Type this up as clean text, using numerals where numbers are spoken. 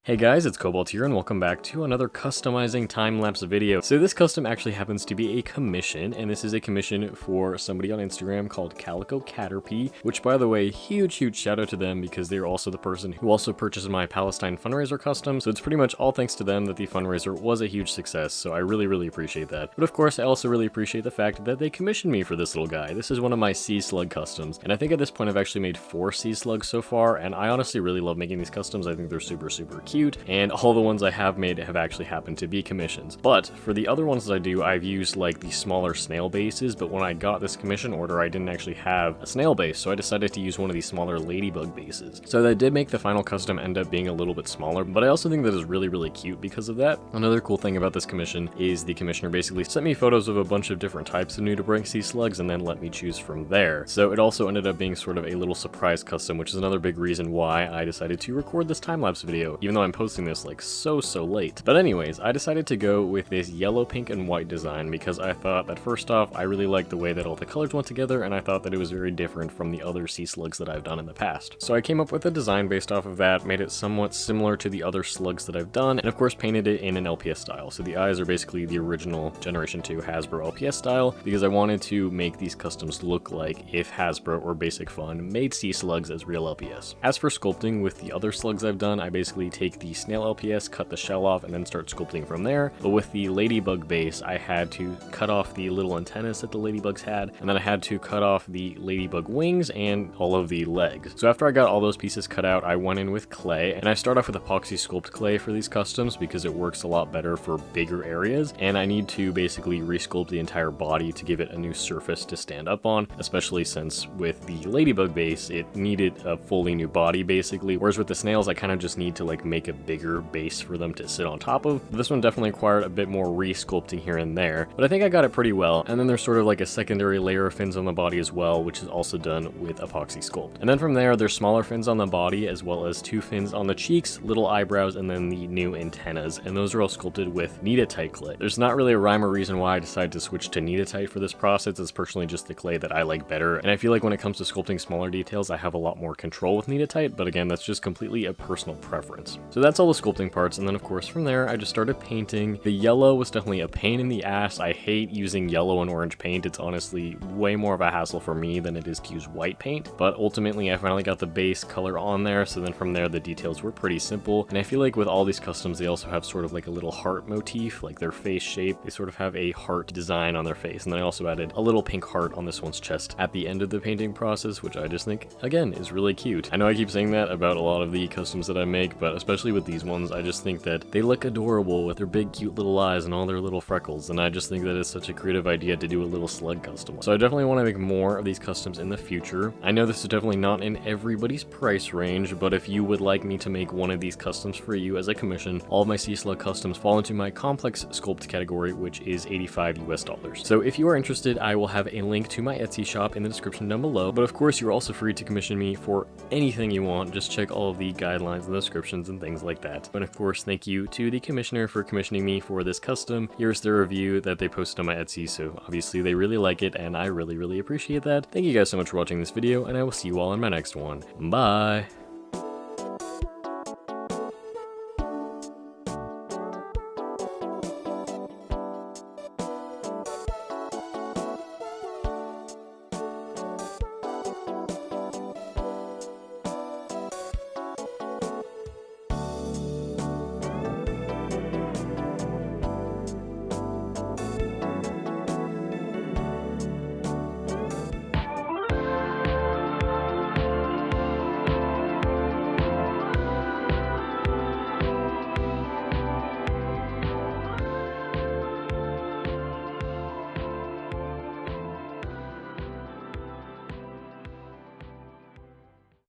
Hey guys, it's Cobalt here and welcome back to another customizing time-lapse video. So this custom actually happens to be a commission, and this is a commission for somebody on Instagram called Calico Caterpie, which by the way, huge shout out to them because they're also the person who also purchased my Palestine fundraiser custom. So it's pretty much all thanks to them that the fundraiser was a huge success. So I really appreciate that. But of course, I also really appreciate the fact that they commissioned me for this little guy. This is one of my sea slug customs, and I think at this point I've actually made 4 sea slugs so far, and I honestly really love making these customs. I think they're super cute. And all the ones I have made have actually happened to be commissions. But for the other ones that I do, I've used like the smaller snail bases, but when I got this commission order, I didn't actually have a snail base, so I decided to use one of these smaller ladybug bases. So that did make the final custom end up being a little bit smaller, but I also think that is really cute because of that. Another cool thing about this commission is the commissioner basically sent me photos of a bunch of different types of nudibranch sea slugs and then let me choose from there. So it also ended up being sort of a little surprise custom, which is another big reason why I decided to record this time-lapse video, even though I'm posting this like so late. But anyways, I decided to go with this yellow, pink, and white design because I thought that first off, I really liked the way that all the colors went together, and I thought that it was very different from the other sea slugs that I've done in the past. So I came up with a design based off of that, made it somewhat similar to the other slugs that I've done, and of course painted it in an LPS style. So the eyes are basically the original Generation 2 Hasbro LPS style because I wanted to make these customs look like if Hasbro or Basic Fun made sea slugs as real LPS. As for sculpting with the other slugs I've done, I basically take the snail LPS, cut the shell off, and then start sculpting from there. But with the ladybug base, I had to cut off the little antennas that the ladybugs had, and then I had to cut off the ladybug wings and all of the legs. So after I got all those pieces cut out, I went in with clay, and I start off with epoxy sculpt clay for these customs because it works a lot better for bigger areas, and I need to basically resculpt the entire body to give it a new surface to stand up on, especially since with the ladybug base, it needed a fully new body basically, whereas with the snails, I kind of just need to like make a bigger base for them to sit on top of. This one definitely required a bit more re-sculpting here and there, but I think I got it pretty well. And then there's sort of like a secondary layer of fins on the body as well, which is also done with epoxy sculpt. And then from there, there's smaller fins on the body as well as 2 fins on the cheeks, little eyebrows, and then the new antennas, and those are all sculpted with Kneadatite clay. There's not really a rhyme or reason why I decided to switch to Kneadatite for this process. It's personally just the clay that I like better, and I feel like when it comes to sculpting smaller details, I have a lot more control with Kneadatite, but again, that's just completely a personal preference. So that's all the sculpting parts, and then of course from there, I just started painting. The yellow was definitely a pain in the ass. I hate using yellow and orange paint. It's honestly way more of a hassle for me than it is to use white paint, but ultimately I finally got the base color on there, so then from there the details were pretty simple. And I feel like with all these customs, they also have sort of like a little heart motif, like their face shape. They sort of have a heart design on their face, and then I also added a little pink heart on this one's chest at the end of the painting process, which I just think, again, is really cute. I know I keep saying that about a lot of the customs that I make, but especially with these ones, I just think that they look adorable with their big cute little eyes and all their little freckles, and I just think that it's such a creative idea to do a little slug custom. So I definitely want to make more of these customs in the future. I know this is definitely not in everybody's price range, but if you would like me to make one of these customs for you as a commission, all of my sea slug customs fall into my complex sculpt category, which is $85 US. So if you are interested, I will have a link to my Etsy shop in the description down below, but of course you're also free to commission me for anything you want. Just check all of the guidelines and descriptions and things like that. And of course, thank you to the commissioner for commissioning me for this custom. Here's the review that they posted on my Etsy, so obviously they really like it, and I really appreciate that. Thank you guys so much for watching this video, and I will see you all in my next one. Bye!